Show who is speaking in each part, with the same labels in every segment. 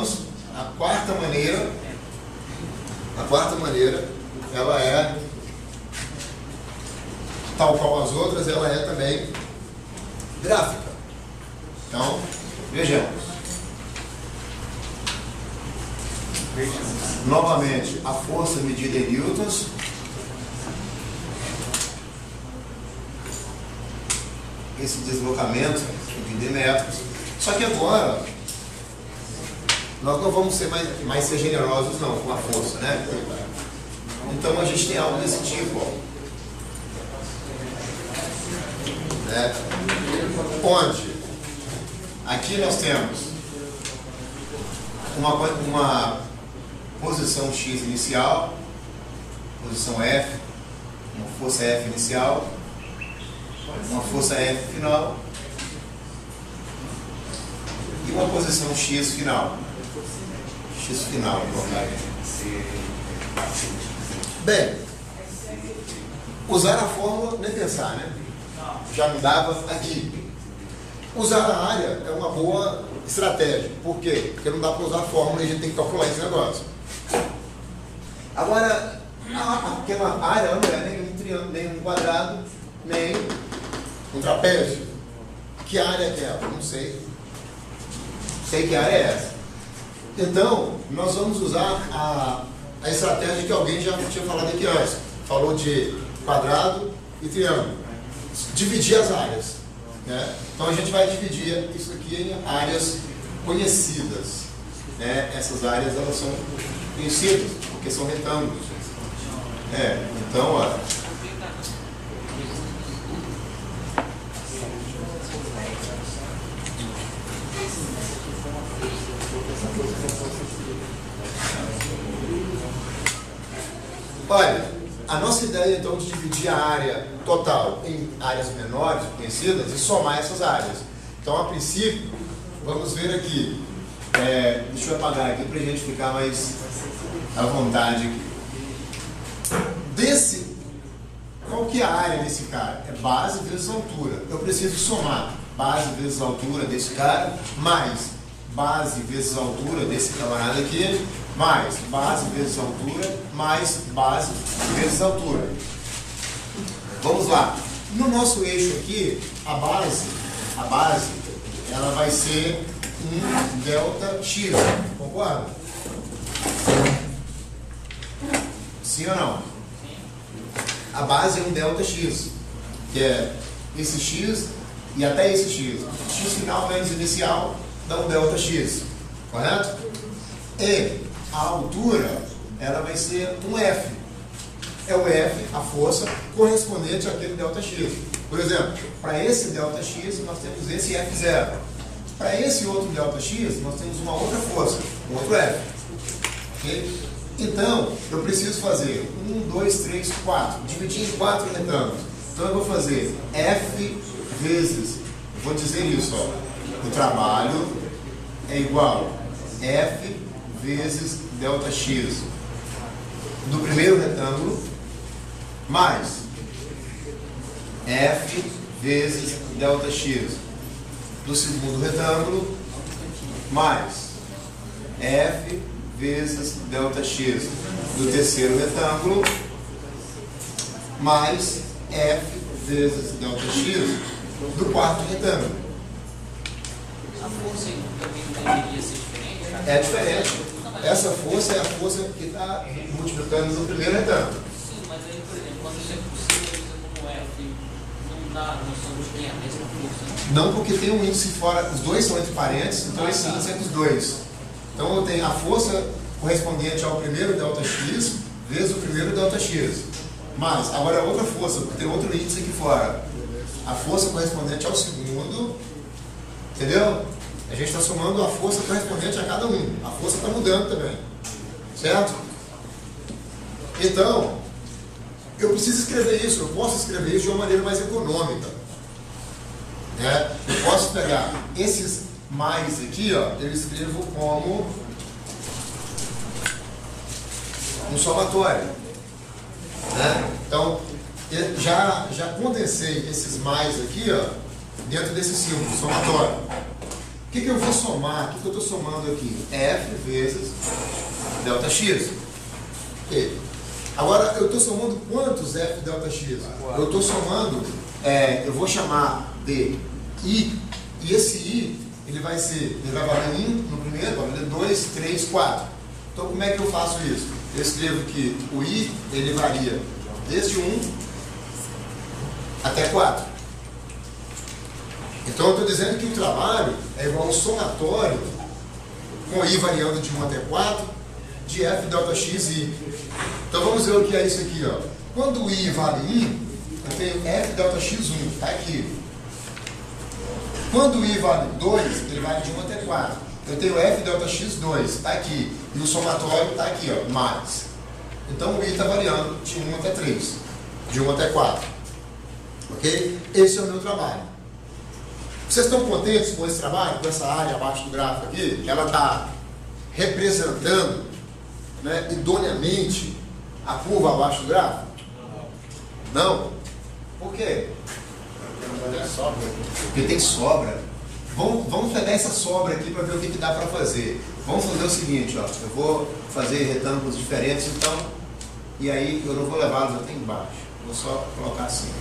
Speaker 1: chegamos à quarta maneira. A quarta maneira, ela é, tal qual as outras, ela é também gráfica. Então, vejamos. Novamente, a força medida em newtons. Esse deslocamento medido em metros. Só que agora, nós não vamos ser mais ser generosos não com a força, né? Então a gente tem algo desse tipo, ó. Né? Onde aqui nós temos uma posição x inicial, posição F, uma força F inicial, uma força F final e uma posição x final. X final, bem, usar a fórmula nem pensar, né? Já não dava aqui. Usar a área é uma boa estratégia. Por quê? Porque não dá para usar a fórmula e a gente tem que calcular esse negócio. Agora, aquela área não é nem um triângulo, nem um quadrado, nem um trapézio. Que área é ela? Não sei. Sei que área é essa. Então, nós vamos usar a estratégia que alguém já tinha falado aqui antes. Falou de quadrado e triângulo. Dividir as áreas. Né? Então, a gente vai dividir isso aqui em áreas conhecidas. Né? Essas áreas, elas são conhecidas, porque são retângulos. Então, ó. Olha, a nossa ideia então de dividir a área total em áreas menores, conhecidas, e somar essas áreas. Então, a princípio, vamos ver aqui. Deixa eu apagar aqui para a gente ficar mais à vontade aqui. Qual que é a área desse cara? É base vezes altura. Eu preciso somar base vezes altura desse cara, mais base vezes altura desse camarada aqui, mais base vezes altura, mais base vezes altura. Vamos lá. No nosso eixo aqui, a base, ela vai ser um delta x, concorda? Sim ou não? A base é um delta x, que é esse x e até esse x. X final menos inicial dá um delta x, correto? E a altura, ela vai ser um F. É o F, a força, correspondente àquele delta x. Por exemplo, para esse delta x, nós temos esse F0. Para esse outro delta x, nós temos uma outra força, um outro F. Okay? Então, eu preciso fazer 1, 2, 3, 4. Dividir em 4 retângulos. Então, eu vou fazer F vezes, vou dizer isso, ó. O trabalho é igual a F vezes delta x do primeiro retângulo, mais F vezes delta x do segundo retângulo, mais F vezes delta x do terceiro retângulo, mais F vezes delta x do quarto retângulo.
Speaker 2: A força também deveria ser diferente?
Speaker 1: É diferente. Essa força é a força que está multiplicando no primeiro retângulo.
Speaker 2: Sim, mas aí, por exemplo, quando você utiliza como F, não dá noção de quem é a mesma força?
Speaker 1: Não, porque tem um índice fora, os dois são entre parênteses, então esse índice é entre os dois. Então eu tenho a força correspondente ao primeiro delta x vezes o primeiro delta x. Mas, agora é outra força, porque tem outro índice aqui fora. A força correspondente ao segundo, entendeu? A gente está somando a força correspondente a cada um. A força está mudando também. Certo? Então, eu preciso escrever isso. Eu posso escrever isso de uma maneira mais econômica. Né? Eu posso pegar esses mais aqui, ó, eu escrevo como um somatório. Né? Então, eu já condensei esses mais aqui, ó, dentro desse símbolo, somatório. que eu vou somar? O que eu estou somando aqui? F vezes ΔX. Ok. Agora, eu estou somando quantos F ΔX? Eu estou somando, eu vou chamar de I, e esse I, ele vai valer 1 no primeiro, vai valer 2, 3, 4. Então, como é que eu faço isso? Eu escrevo que o I, ele varia desde 1 até 4. Então, eu estou dizendo que o trabalho é igual ao somatório, com I variando de 1 até 4, de F ΔX I. Então, vamos ver o que é isso aqui, ó. Quando o I vale 1, eu tenho F ΔX1, está aqui. Quando o I vale 2, ele vale de 1 até 4. Eu tenho F ΔX2, está aqui. E o somatório está aqui, ó, mais. Então, o I está variando de 1 até 3, de 1 até 4. Ok? Esse é o meu trabalho. Vocês estão contentes com esse trabalho, com essa área abaixo do gráfico aqui? Que ela está representando, né, idoneamente a curva abaixo do gráfico? Não? Por quê? Porque tem sobra. Vamos pegar essa sobra aqui para ver o que dá para fazer. Vamos fazer o seguinte, ó. Eu vou fazer retângulos diferentes, então, e aí eu não vou levá-los até embaixo. Vou só colocar assim.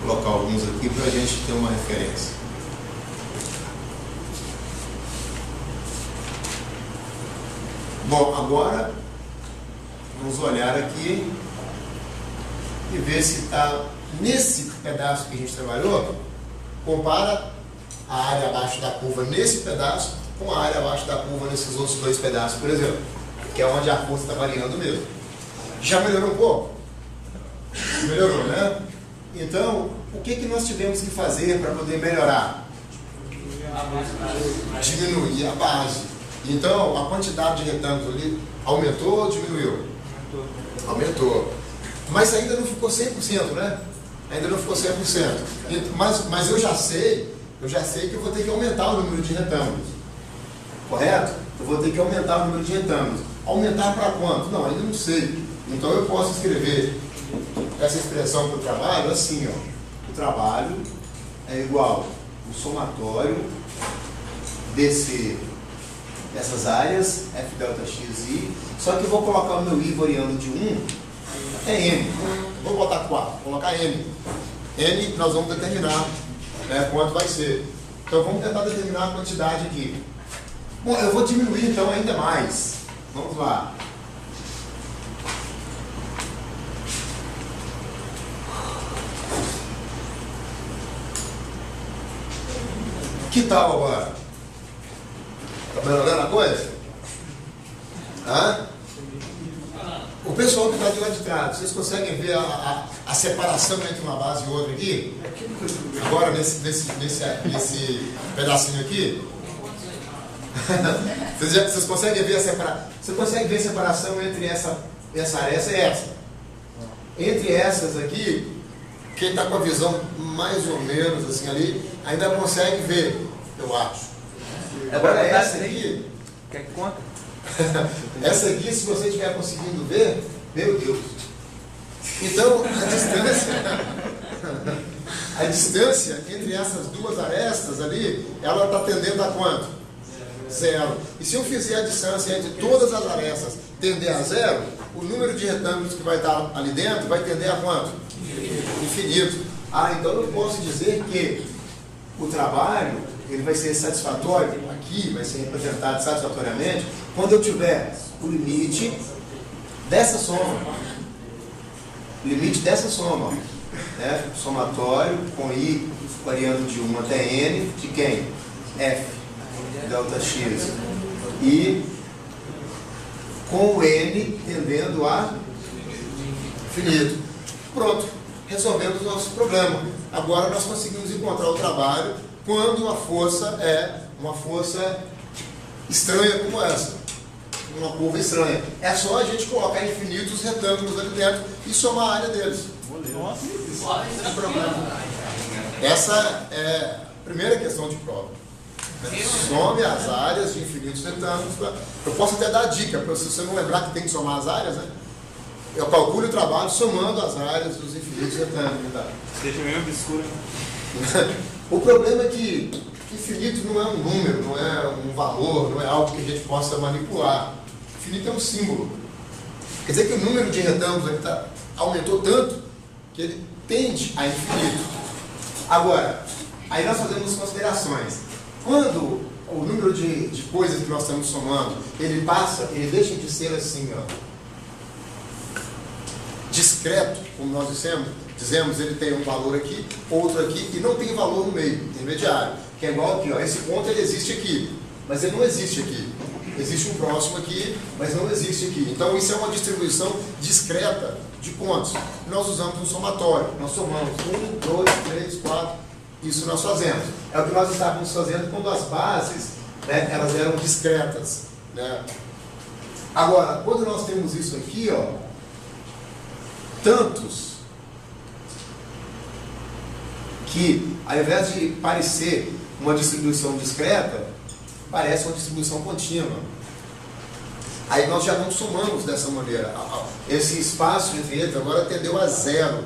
Speaker 1: Vou colocar alguns aqui para a gente ter uma referência. Bom, agora vamos olhar aqui e ver se está nesse pedaço que a gente trabalhou. Compara a área abaixo da curva nesse pedaço com a área abaixo da curva nesses outros dois pedaços, por exemplo, que é onde a força está variando mesmo. Já melhorou um pouco? Melhorou, né? Então, o que nós tivemos que fazer para poder melhorar? Diminuir a base. Então, a quantidade de retângulos ali aumentou ou diminuiu? Aumentou. Mas ainda não ficou 100%, né? Ainda não ficou 100%. Mas eu já sei que eu vou ter que aumentar o número de retângulos. Correto? Eu vou ter que aumentar o número de retângulos. Aumentar para quanto? Não, ainda não sei. Então, eu posso escrever essa expressão para o trabalho assim, ó. O trabalho é igual o somatório dessas áreas, F ΔX I, só que eu vou colocar o meu I variando de 1 até N. Vou botar 4, vou colocar N. N nós vamos determinar, né, quanto vai ser. Então vamos tentar determinar a quantidade aqui. Bom, eu vou diminuir então ainda mais. Vamos lá. Que tal agora? Está melhorando a coisa? Hã? O pessoal que está de lá de trás, vocês conseguem ver a separação entre uma base e outra aqui? Agora, nesse pedacinho aqui? Vocês conseguem ver a separação? Você consegue ver a separação entre essa e essa? Entre essas aqui, quem está com a visão mais ou menos assim ali, ainda consegue ver, eu acho. Agora essa aqui,
Speaker 3: quer que conta?
Speaker 1: Essa aqui, se você estiver conseguindo ver, meu Deus. Então, a distância entre essas duas arestas ali, ela está tendendo a quanto? 0. E se eu fizer a distância entre todas as arestas tender a 0, o número de retângulos que vai estar ali dentro vai tender a quanto? Infinito. Então eu posso dizer que o trabalho ele vai ser satisfatório, aqui vai ser representado satisfatoriamente, quando eu tiver o limite dessa soma. O limite dessa soma, né? Somatório com I variando de 1 até N, de quem? F ΔX. E com o N tendendo a infinito. Pronto, resolvemos o nosso problema. Agora nós conseguimos encontrar o trabalho quando a força é uma força estranha como essa, uma curva estranha. É só a gente colocar infinitos retângulos ali dentro e somar a área deles. Sem problema. Essa é a primeira questão de prova. Some as áreas de infinitos retângulos. Eu posso até dar a dica, se você não lembrar que tem que somar as áreas, né? Eu calculo o trabalho somando as áreas dos infinitos retângulos. Tá?
Speaker 3: Deixa meio obscuro.
Speaker 1: O problema é que infinito não é um número, não é um valor, não é algo que a gente possa manipular. Infinito é um símbolo. Quer dizer que o número de retângulos aqui aumentou tanto que ele tende a infinito. Agora, aí nós fazemos considerações. Quando o número de coisas que nós estamos somando, ele deixa de ser assim, ó, discreto, como nós dizemos, ele tem um valor aqui, outro aqui, e não tem valor no meio, intermediário. Que é igual aqui, ó, esse ponto ele existe aqui, mas ele não existe aqui. Existe um próximo aqui, mas não existe aqui. Então isso é uma distribuição discreta de pontos. Nós usamos um somatório. Nós somamos 1, 2, 3, 4. Isso nós fazemos. É o que nós estávamos fazendo quando as bases, né, elas eram discretas. Né? Agora, quando nós temos isso aqui, ó, tantos, que ao invés de parecer uma distribuição discreta, parece uma distribuição contínua. Aí nós já não somamos dessa maneira. Esse espaço entre eles agora tendeu a zero.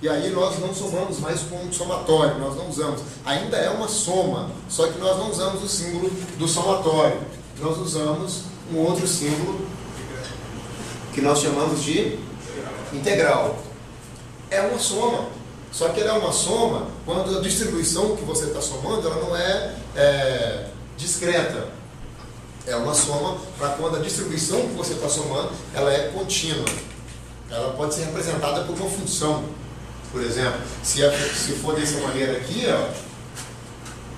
Speaker 1: E aí nós não somamos mais com um somatório, nós não usamos. Ainda é uma soma, só que nós não usamos o símbolo do somatório. Nós usamos um outro símbolo que nós chamamos de integral. É uma soma, só que ela é uma soma quando a distribuição que você está somando ela não é discreta. É uma soma para quando a distribuição que você está somando ela é contínua. Ela pode ser representada por uma função. Por exemplo, se for dessa maneira aqui, ó,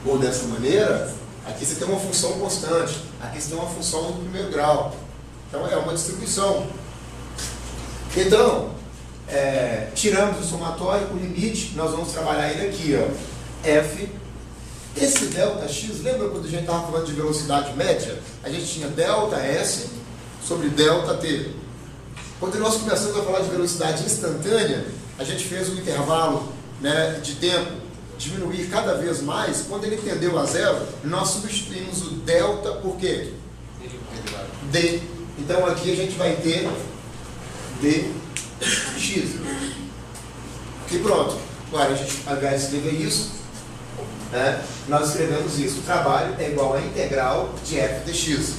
Speaker 1: ou dessa maneira, aqui você tem uma função constante, aqui você tem uma função do primeiro grau. Então é uma distribuição. Então, tiramos o somatório, o limite, nós vamos trabalhar ele aqui, ó, f. Esse ΔX, lembra quando a gente estava falando de velocidade média? A gente tinha ΔS sobre ΔT. Quando nós começamos a falar de velocidade instantânea, a gente fez um intervalo, né, de tempo diminuir cada vez mais. Quando ele tendeu a zero, nós substituímos o delta por quê? D. Então aqui a gente vai ter dx. E pronto. Agora a gente, ao invés de escrever isso, né, nós escrevemos isso. O trabalho é igual a integral de f dx.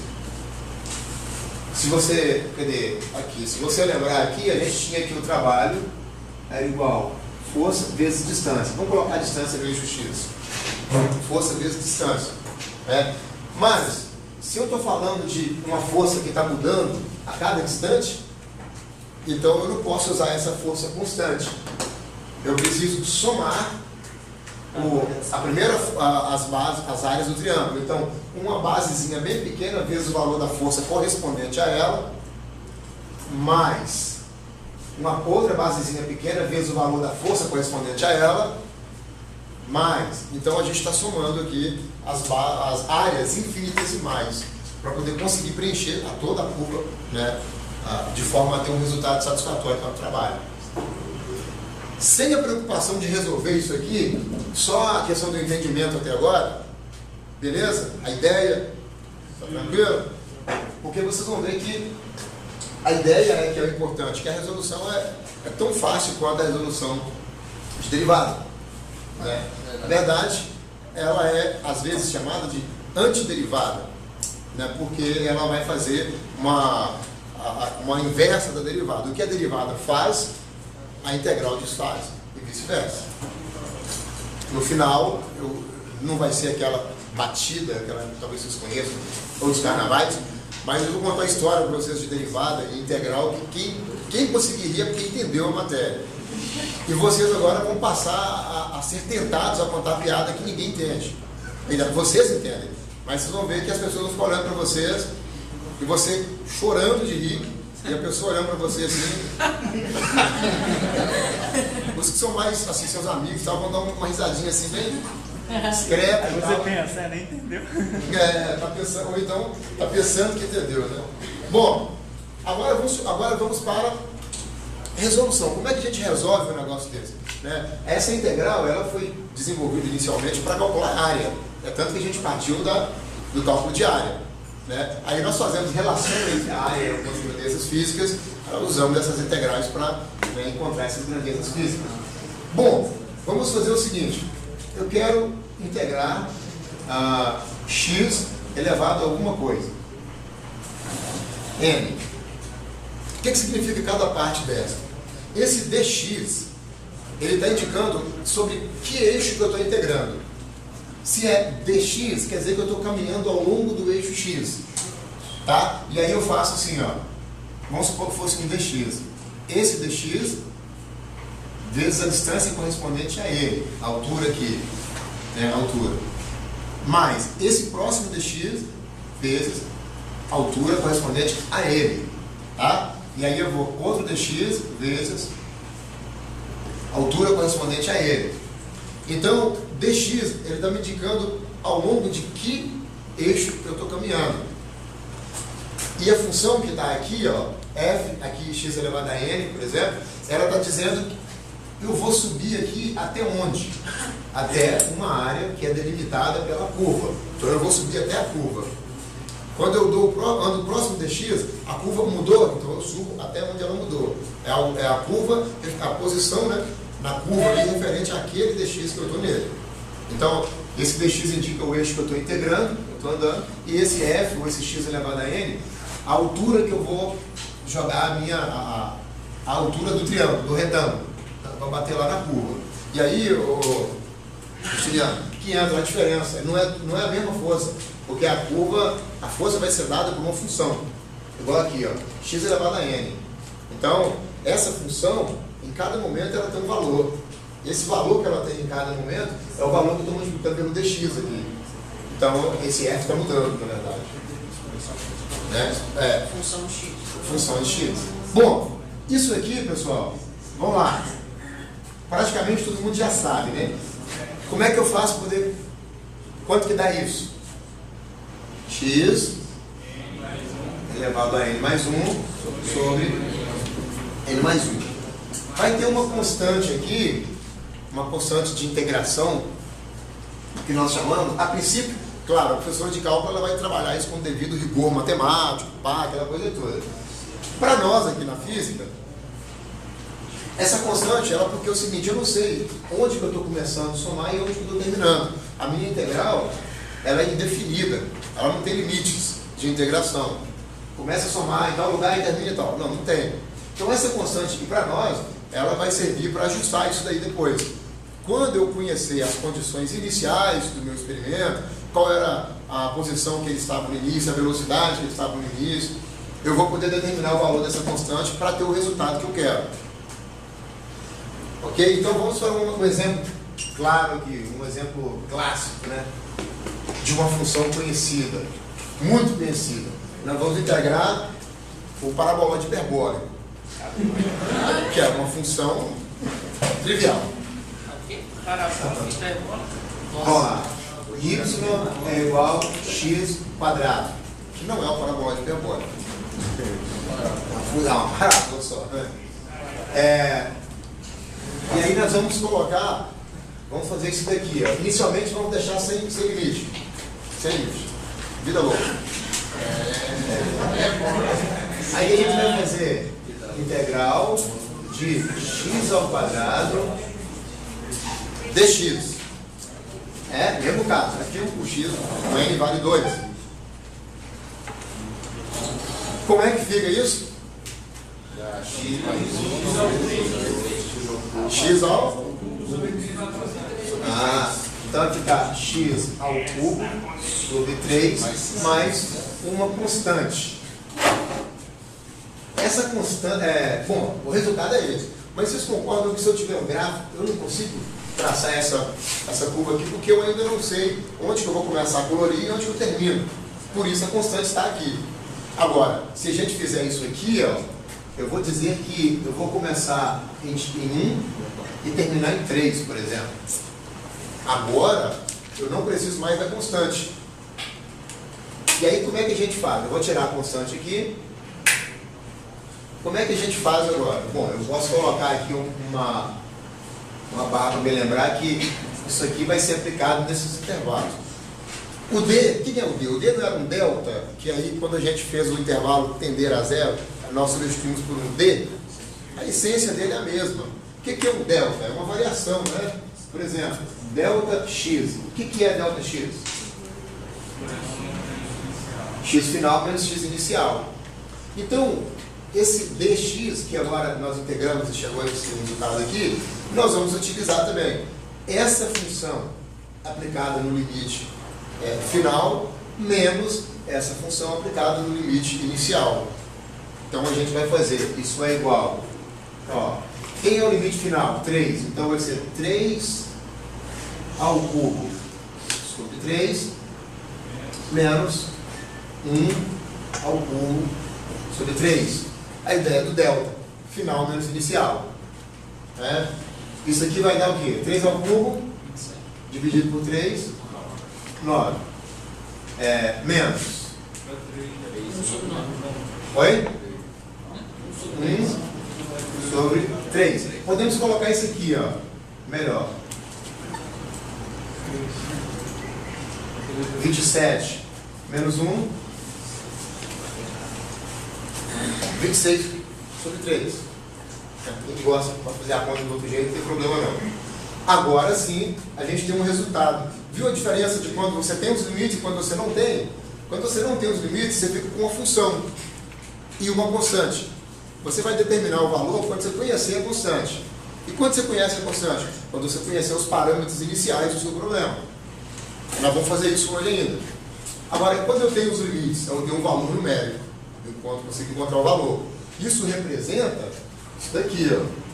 Speaker 1: Se você, aqui, se você lembrar aqui, a gente tinha aqui o trabalho era igual força vezes distância. Vamos colocar a distância no eixo x. Força vezes distância. Né? Mas, se eu estou falando de uma força que está mudando a cada instante, então eu não posso usar essa força constante. Eu preciso somar as áreas do triângulo. Então, uma basezinha bem pequena vezes o valor da força correspondente a ela, mais uma outra basezinha pequena vezes o valor da força correspondente a ela, mais. Então a gente está somando aqui as áreas infinitesimais para poder conseguir preencher toda a curva, né, de forma a ter um resultado satisfatório para o trabalho. Sem a preocupação de resolver isso aqui, só a questão do entendimento até agora, beleza? A ideia, tá tranquilo? Porque vocês vão ver que a ideia é que é importante, que a resolução é tão fácil quanto a resolução de derivada. Né? Na verdade, ela é às vezes chamada de antiderivada, né? Porque ela vai fazer uma inversa da derivada. O que a derivada faz, a integral desfaz, e vice-versa. No final, não vai ser aquela batida, aquela talvez vocês conheçam, ou dos carnavais, mas eu vou contar a história para vocês de derivada e integral, que quem conseguiria, porque entendeu a matéria. E vocês agora vão passar a ser tentados a contar piada que ninguém entende. Ainda vocês entendem, mas vocês vão ver que as pessoas vão ficar olhando para vocês, e você chorando de rir, e a pessoa olhando para você assim. Os que são mais, assim, seus amigos, vão dar uma risadinha assim, bem discreta.
Speaker 3: Aí você pensa, nem entendeu.
Speaker 1: Tá pensando, ou então está pensando que entendeu, né? Bom, agora vamos para resolução. Como é que a gente resolve um negócio desse? Né? Essa integral, ela foi desenvolvido inicialmente para calcular a área. É tanto que a gente partiu do cálculo de área, né? Aí nós fazemos relação entre a área e algumas grandezas físicas, usamos essas integrais para, né, encontrar essas grandezas físicas. Bom, vamos fazer o seguinte. Eu quero integrar x elevado a alguma coisa. N. O que significa cada parte dessa? Esse dx, ele está indicando sobre que eixo que eu estou integrando. Se é dx, quer dizer que eu estou caminhando ao longo do eixo x. Tá? E aí eu faço assim, ó. Vamos supor que fosse um dx. Esse dx vezes a distância correspondente a ele, a altura aqui, né, a altura. Mais esse próximo dx vezes a altura correspondente a ele. Tá? E aí eu vou outro dx vezes a altura correspondente a ele. Então, dx, ele está me indicando ao longo de que eixo eu estou caminhando. E a função que está aqui, ó, f, aqui x elevado a n, por exemplo, ela está dizendo que eu vou subir aqui até onde? Até uma área que é delimitada pela curva. Então eu vou subir até a curva. Quando eu ando próximo de x, a curva mudou, então eu subo até onde ela mudou. É a curva, a posição, né, na curva ali referente àquele dx que eu estou nele. Então, esse dx indica o eixo que eu estou integrando, eu estou andando, e esse f, ou esse x elevado a n, a altura que eu vou jogar a altura do triângulo, do retângulo, para bater lá na curva. E aí, Juliano, que entra a diferença, não é a mesma força, porque a força vai ser dada por uma função, igual aqui, ó, x elevado a n. Então, essa função, em cada momento, ela tem um valor. Esse valor que ela tem em cada momento é o valor que eu estou multiplicando pelo dx aqui. Então, esse f está mudando, na verdade. Né?
Speaker 2: Função x.
Speaker 1: Função de x. Bom, isso aqui, pessoal, vamos lá. Praticamente todo mundo já sabe, né? Como é que eu faço para poder... Quanto que dá isso? X elevado a n mais 1 sobre n mais 1. Vai ter uma constante aqui, uma constante de integração, que nós chamamos, a princípio, claro, a professora de cálculo ela vai trabalhar isso com devido rigor matemático, aquela coisa toda. Para nós aqui na física, essa constante, ela porque é o seguinte, eu não sei onde que eu estou começando a somar e onde que eu estou terminando. A minha integral, ela é indefinida, ela não tem limites de integração. Começa a somar em tal lugar e termina e tal. Não tem. Então essa constante aqui para nós, ela vai servir para ajustar isso daí depois. Quando eu conhecer as condições iniciais do meu experimento, qual era a posição que ele estava no início, a velocidade que ele estava no início, eu vou poder determinar o valor dessa constante para ter o resultado que eu quero. Ok? Então vamos para um exemplo claro aqui, um exemplo clássico, né? De uma função conhecida, muito conhecida. Nós vamos integrar o parabolóide hiperbólico, que é uma função trivial. Vamos lá. Y é igual a x quadrado, que não é o parabolóide hiperbólico. Não, parábola só. E aí nós vamos colocar, vamos fazer isso daqui, ó. Inicialmente vamos deixar sem limite. Sem limite. Vida louca. Aí a gente vai fazer integral de x ao quadrado dx. Mesmo caso. Aqui o x, o n vale 2. Como é que fica isso? X ao... então vai ficar x ao cubo sobre 3 mais uma constante. Essa constante... bom, o resultado é esse. Mas vocês concordam que se eu tiver um gráfico, eu não consigo traçar essa curva aqui, porque eu ainda não sei onde que eu vou começar a colorir e onde que eu termino. Por isso a constante está aqui. Agora, se a gente fizer isso aqui, ó, eu vou dizer que eu vou começar em 1 e terminar em 3, por exemplo. Agora, eu não preciso mais da constante. E aí, como é que a gente faz? Eu vou tirar a constante aqui. Como é que a gente faz agora? Bom, eu posso colocar aqui uma barra para me lembrar que Isso aqui vai ser aplicado nesses intervalos. O D, o que é o D? O D não era um delta, que aí quando a gente fez o intervalo tender a zero, nós substituímos por um D, a essência dele é a mesma. O que é um delta? É uma variação, né? Por exemplo, delta x. O que é delta x? X final menos x inicial. Então, esse dx, que agora nós integramos e chegou a esse resultado aqui, nós vamos utilizar também essa função aplicada no limite final, menos essa função aplicada no limite inicial. Então, a gente vai fazer, isso é igual, ó, quem é o limite final? 3. Então, vai ser 3 ao cubo sobre 3, menos 1 ao cubo sobre 3. A ideia do delta, final menos inicial. Né? Isso aqui vai dar o quê? 3 ao cubo, dividido por 3, 9. Menos.
Speaker 2: 1 sobre 9.
Speaker 1: Oi? 1 sobre 3. Podemos colocar isso aqui, ó, melhor. 27 menos 1, 26 sobre 3. Quem gosta de fazer a conta do outro jeito, não tem problema não. Agora sim, a gente tem um resultado. Viu a diferença de quando você tem os limites e quando você não tem? Quando você não tem os limites, você fica com uma função e uma constante. Você vai determinar o valor quando você conhecer a constante. E quando você conhece a constante? Quando você conhecer os parâmetros iniciais do seu problema. Nós vamos fazer isso hoje ainda. Agora, quando eu tenho os limites, eu tenho um valor numérico. Eu consigo encontrar o valor. Isso representa isso daqui, ó.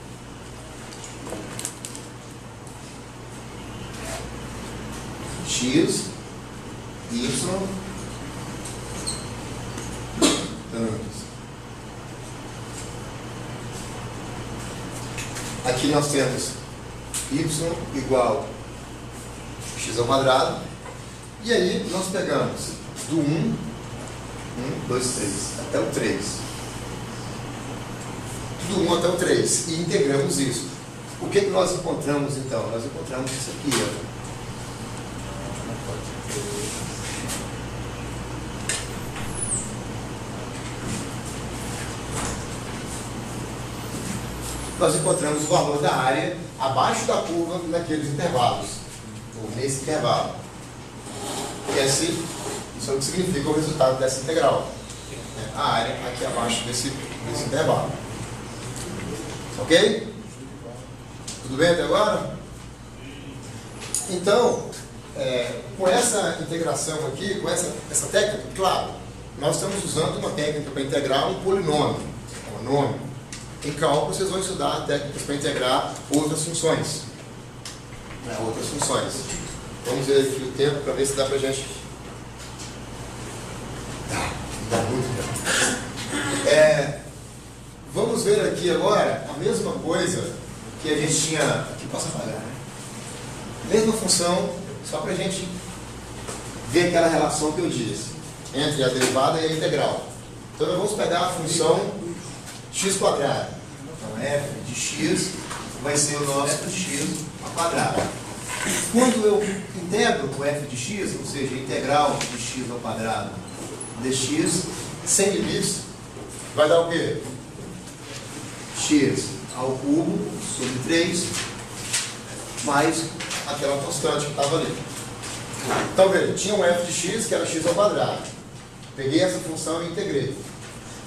Speaker 1: X, Y, tantos. Aqui nós temos y igual a x ao quadrado. E aí nós pegamos do 1, 2, 3, até o 3. Do 1 até o 3. E integramos isso. O que nós encontramos então? Nós encontramos isso aqui, ó. Nós encontramos o valor da área abaixo da curva naqueles intervalos, ou nesse intervalo. Isso é o que significa o resultado dessa integral. A área aqui abaixo desse intervalo. Ok? Tudo bem até agora? Então, com essa integração aqui, com essa técnica, claro, nós estamos usando uma técnica para integrar um polinômio, um nome. Em cálculo, vocês vão estudar técnicas para integrar outras funções. Outras funções. Vamos ver aqui o tempo para ver se dá para a gente. Dá muito tempo. Vamos ver aqui agora a mesma coisa que a gente tinha. Aqui posso apagar, né? Mesma função, só para a gente ver aquela relação que eu disse entre a derivada e a integral. Então, nós vamos pegar a função x quadrado. Então, f de x vai ser o nosso x ao quadrado. Quando eu integro o f de x, ou seja, a integral de x ao quadrado dx, sem limites, vai dar o quê? X ao cubo sobre 3 mais aquela constante que estava ali. Então, veja, tinha um f de x que era x ao quadrado. Peguei essa função e integrei.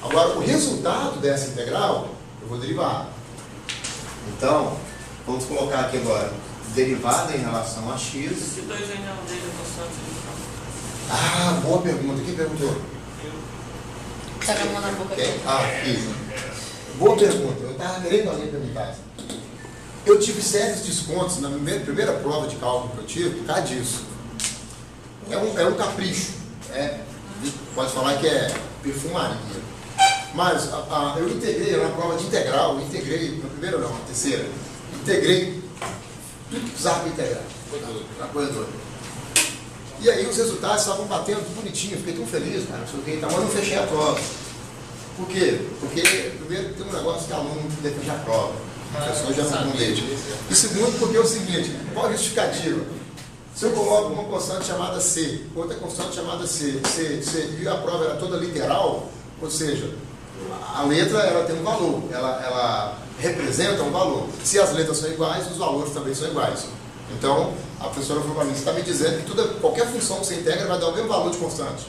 Speaker 1: Agora, o resultado dessa integral, eu vou derivar. Então, vamos colocar aqui agora derivada em relação a x.
Speaker 2: Se 2 em não dele é constante.
Speaker 1: Ah, boa pergunta. Quem perguntou?
Speaker 4: Tá com a mão na boca.
Speaker 1: Isso. Boa pergunta. Eu estava querendo alguém perguntar. Eu tive sérios descontos na primeira prova de cálculo que eu tive por causa disso. É um capricho. Pode falar que é perfumaria. Mas eu integrei na prova de integral, integrei, na primeira não, na terceira, integrei tudo que precisava para integrar, uma coisa doida. E aí os resultados estavam batendo bonitinho, fiquei tão feliz, cara, mas não fechei a prova. Por quê? Porque primeiro tem um negócio que o aluno não defende a prova. A pessoa já não deixa. E segundo, porque é o seguinte, qual a justificativa? Se eu coloco uma constante chamada C, outra constante chamada C, e a prova era toda literal, ou seja, a letra ela tem um valor, ela representa um valor. Se as letras são iguais, os valores também são iguais. Então, a professora falou para mim, você está me dizendo que qualquer função que você integra vai dar o mesmo valor de constante.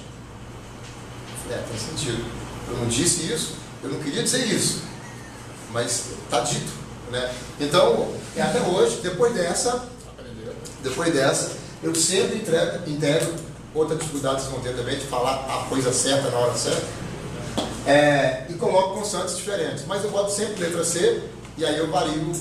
Speaker 1: Tem sentido. Eu não disse isso, eu não queria dizer isso, mas está dito, né? Então, até hoje, depois dessa, eu sempre integro. Outra dificuldade que vocês vão ter também de falar a coisa certa na hora certa, e coloco constantes diferentes, mas eu boto sempre letra C, e aí eu vario